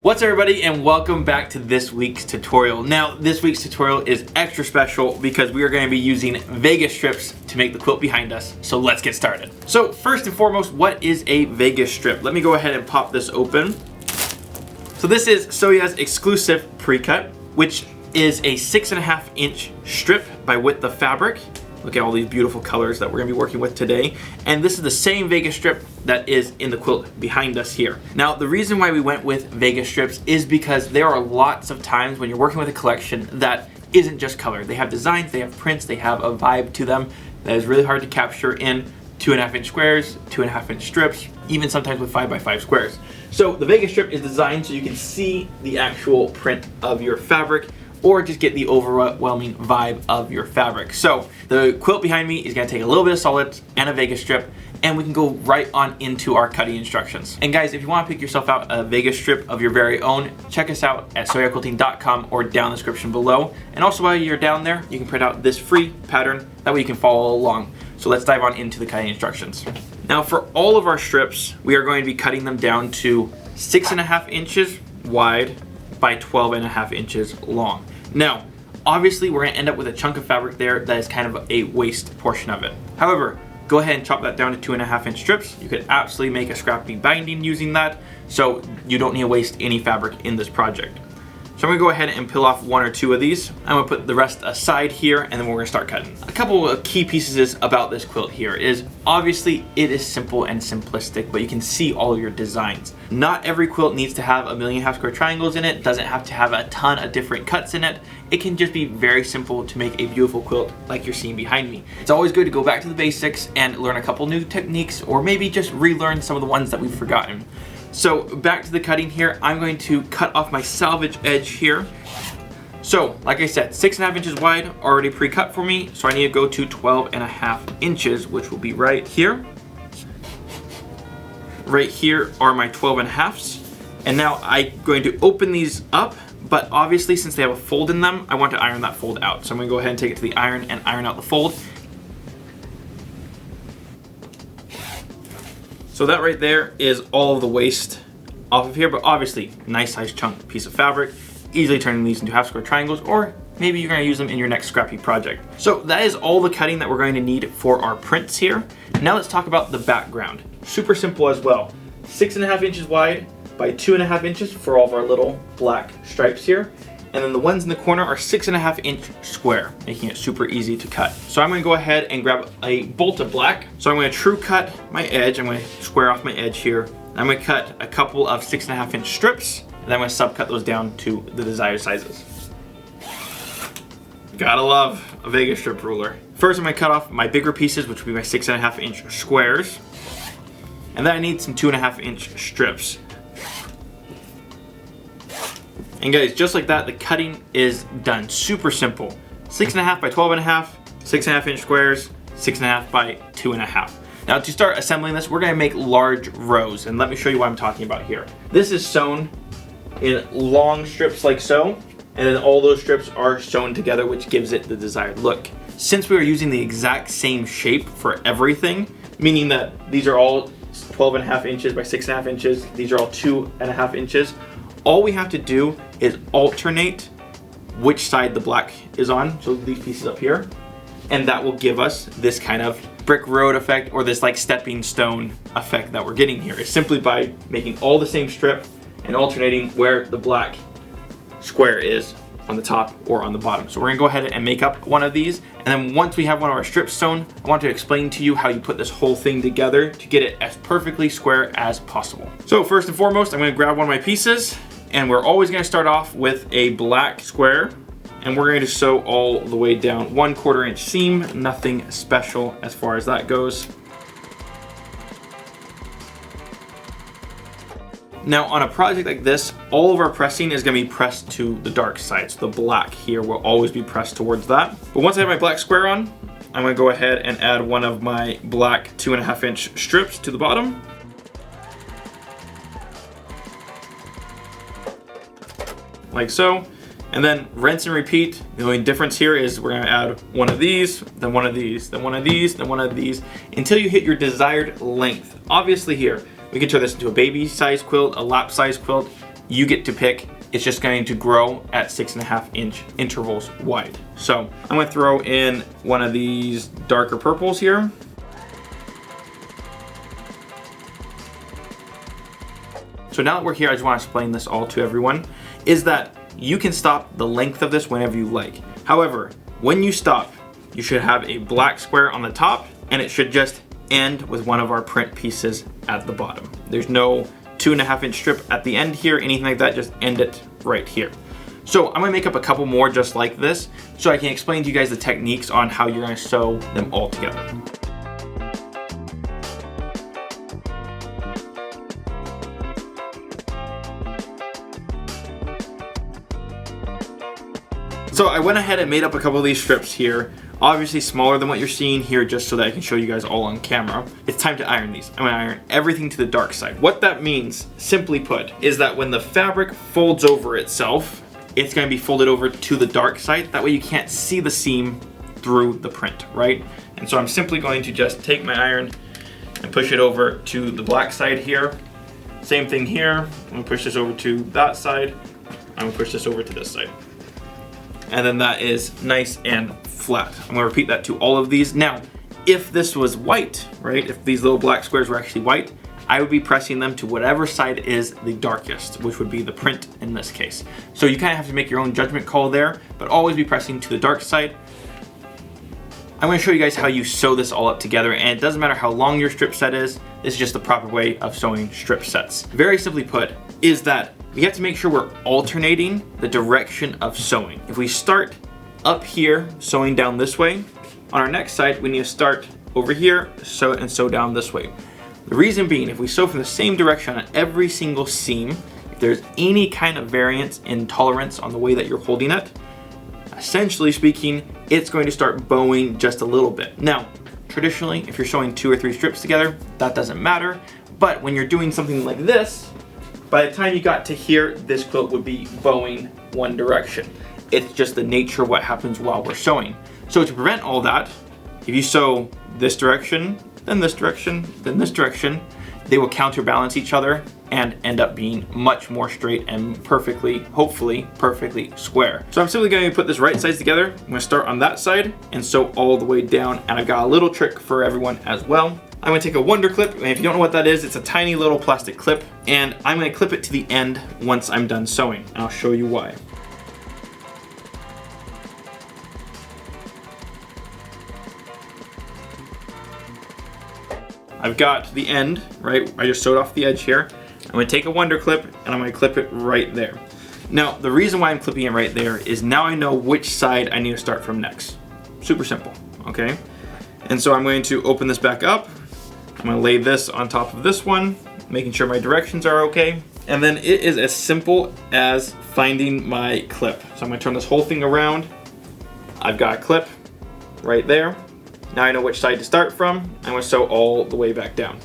What's up everybody, and welcome back to this week's tutorial. Now this week's tutorial is extra special because we are going to be using Vegas strips to make the quilt behind us. So let's get started. So first and foremost, what is a Vegas strip? Let me go ahead and pop this open. So this is Sew Yeah's exclusive pre-cut, which is a 6.5 inch strip by width of fabric. Look at all these beautiful colors that we're going to be working with today. And this is the same Vegas strip that is in the quilt behind us here. Now, the reason why we went with Vegas strips is because there are lots of times when you're working with a collection that isn't just color. They have designs, they have prints, they have a vibe to them that is really hard to capture in 2.5 inch squares, 2.5 inch strips, even sometimes with 5x5 squares. So the Vegas strip is designed so you can see the actual print of your fabric, or just get the overwhelming vibe of your fabric. So the quilt behind me is gonna take a little bit of solids and a Vegas strip, and we can go right on into our cutting instructions. And guys, if you wanna pick yourself out a Vegas strip of your very own, check us out at sewyeahquilting.com or down in the description below. And also while you're down there, you can print out this free pattern, that way you can follow along. So let's dive on into the cutting instructions. Now for all of our strips, we are going to be cutting them down to 6.5 inches wide by 12.5 inches long. Now, obviously we're gonna end up with a chunk of fabric there that is kind of a waste portion of it. However, go ahead and chop that down to 2.5 inch strips. You could absolutely make a scrappy binding using that, so you don't need to waste any fabric in this project. So I'm gonna go ahead and peel off 1 or 2 of these. I'm gonna put the rest aside here, and then we're gonna start cutting. A couple of key pieces about this quilt here is obviously it is simple and simplistic, but you can see all of your designs. Not every quilt needs to have a million half square triangles in it, doesn't have to have a ton of different cuts in it. It can just be very simple to make a beautiful quilt like you're seeing behind me. It's always good to go back to the basics and learn a couple new techniques, or maybe just relearn some of the ones that we've forgotten. So back to the cutting here, I'm going to cut off my salvage edge here. So like I said, 6.5 inches wide, already pre-cut for me. So I need to go to 12.5 inches, which will be right here. Right here are my 12.5s. And now I'm going to open these up, but obviously since they have a fold in them, I want to iron that fold out. So I'm gonna go ahead and take it to the iron and iron out the fold. So that right there is all of the waste off of here, but obviously nice sized chunk piece of fabric, easily turning these into half square triangles, or maybe you're gonna use them in your next scrappy project. So that is all the cutting that we're going to need for our prints here. Now let's talk about the background. Super simple as well. 6.5 inches wide by 2.5 inches for all of our little black stripes here. And then the ones in the corner are 6.5 inch square, making it super easy to cut. So I'm gonna go ahead and grab a bolt of black. So I'm gonna true cut my edge. I'm gonna square off my edge here. I'm gonna cut a couple of 6.5 inch strips, and then I'm gonna subcut those down to the desired sizes. Gotta love a Vegas strip ruler. First I'm gonna cut off my bigger pieces, which will be my 6.5 inch squares. And then I need some 2.5 inch strips. And guys, just like that, the cutting is done. Super simple. 6.5 by 12.5, 6.5 inch squares, 6.5 by 2.5. Now to start assembling this, we're gonna make large rows, and let me show you what I'm talking about here. This is sewn in long strips like so, and then all those strips are sewn together, which gives it the desired look. Since we are using the exact same shape for everything, meaning that these are all 12.5 inches by 6.5 inches, these are all 2.5 inches, all we have to do is alternate which side the black is on, so these pieces up here, and that will give us this kind of brick road effect, or this like stepping stone effect that we're getting here. It's simply by making all the same strip and alternating where the black square is on the top or on the bottom. So we're gonna go ahead and make up one of these, and then once we have one of our strips sewn, I want to explain to you how you put this whole thing together to get it as perfectly square as possible. So first and foremost, I'm gonna grab one of my pieces, and we're always gonna start off with a black square, and we're going to sew all the way down 1/4 inch seam, nothing special as far as that goes. Now on a project like this, all of our pressing is gonna be pressed to the dark side. So the black here will always be pressed towards that. But once I have my black square on, I'm gonna go ahead and add one of my black 2.5 inch strips to the bottom. Like so, and then rinse and repeat. The only difference here is we're gonna add one of these, then one of these, then one of these, then one of these, until you hit your desired length. Obviously here, we can turn this into a baby size quilt, a lap size quilt, you get to pick. It's just going to grow at 6.5 inch intervals wide. So I'm gonna throw in one of these darker purples here. So now that we're here, I just want to explain this all to everyone, is that you can stop the length of this whenever you like. However, when you stop, you should have a black square on the top, and it should just end with one of our print pieces at the bottom. There's no 2.5 inch strip at the end here, anything like that, just end it right here. So I'm gonna make up a couple more just like this, so I can explain to you guys the techniques on how you're gonna sew them all together. So I went ahead and made up a couple of these strips here, obviously smaller than what you're seeing here, just so that I can show you guys all on camera. It's time to iron these. I'm gonna iron everything to the dark side. What that means, simply put, is that when the fabric folds over itself, it's gonna be folded over to the dark side. That way you can't see the seam through the print, right? And so I'm simply going to just take my iron and push it over to the black side here. Same thing here. I'm gonna push this over to that side. I'm gonna push this over to this side. And then that is nice and flat. I'm gonna repeat that to all of these. Now, if this was white, right? If these little black squares were actually white, I would be pressing them to whatever side is the darkest, which would be the print in this case. So you kind of have to make your own judgment call there, but always be pressing to the dark side. I'm gonna show you guys how you sew this all up together, and it doesn't matter how long your strip set is, this is just the proper way of sewing strip sets. Very simply put, is that we have to make sure we're alternating the direction of sewing. If we start up here, sewing down this way, on our next side, we need to start over here, sew and sew down this way. The reason being, if we sew from the same direction on every single seam, if there's any kind of variance in tolerance on the way that you're holding it, essentially speaking, it's going to start bowing just a little bit. Now, traditionally, if you're sewing 2 or 3 strips together, that doesn't matter. But when you're doing something like this, by the time you got to here, this quilt would be bowing one direction. It's just the nature of what happens while we're sewing. So to prevent all that, if you sew this direction, then this direction, then this direction, they will counterbalance each other and end up being much more straight and perfectly, hopefully, perfectly square. So I'm simply going to put this right sides together. I'm going to start on that side and sew all the way down. And I've got a little trick for everyone as well. I'm gonna take a Wonder Clip, and if you don't know what that is, it's a tiny little plastic clip, and I'm gonna clip it to the end once I'm done sewing, and I'll show you why. I've got the end, right? I just sewed off the edge here. I'm gonna take a Wonder Clip, and I'm gonna clip it right there. Now, the reason why I'm clipping it right there is now I know which side I need to start from next. Super simple, okay? And so I'm going to open this back up. I'm gonna lay this on top of this one, making sure my directions are okay. And then it is as simple as finding my clip. So I'm gonna turn this whole thing around. I've got a clip right there. Now I know which side to start from. I'm gonna sew all the way back down.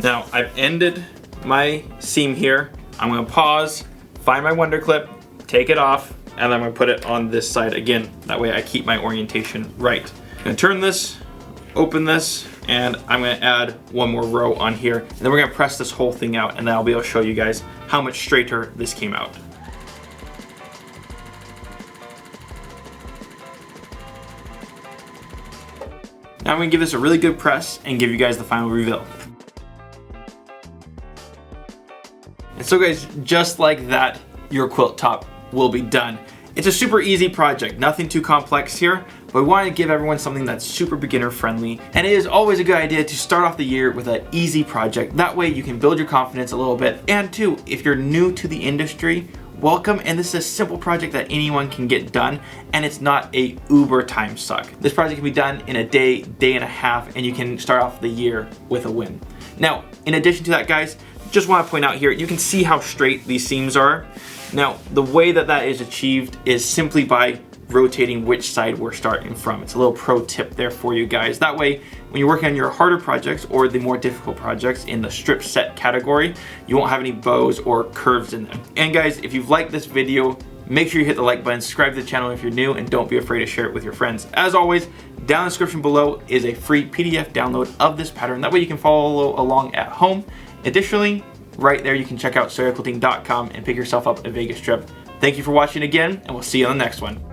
Now I've ended my seam here. I'm gonna pause, find my Wonder Clip, take it off, and I'm gonna put it on this side again. That way I keep my orientation right. I'm gonna turn this, open this, and I'm gonna add one more row on here. And then we're gonna press this whole thing out, and then I'll be able to show you guys how much straighter this came out. Now I'm gonna give this a really good press and give you guys the final reveal. And so guys, just like that, your quilt top will be done. It's a super easy project, nothing too complex here, but we want to give everyone something that's super beginner friendly. And it is always a good idea to start off the year with an easy project. That way you can build your confidence a little bit. And two, if you're new to the industry, welcome, and this is a simple project that anyone can get done, and it's not a uber time suck. This project can be done in a day, day and a half, and you can start off the year with a win. Now, in addition to that, guys, just want to point out here, you can see how straight these seams are. Now, the way that that is achieved is simply by rotating which side we're starting from. It's a little pro tip there for you guys. That way, when you're working on your harder projects or the more difficult projects in the strip set category, you won't have any bows or curves in them. And guys, if you've liked this video, make sure you hit the like button, subscribe to the channel if you're new, and don't be afraid to share it with your friends. As always, Down in the description below is a free PDF download of this pattern. That way you can follow along at home. Additionally, right there you can check out sewyaquilting.com and pick yourself up a Vegas strip. Thank you for watching again, and we'll see you on the next one.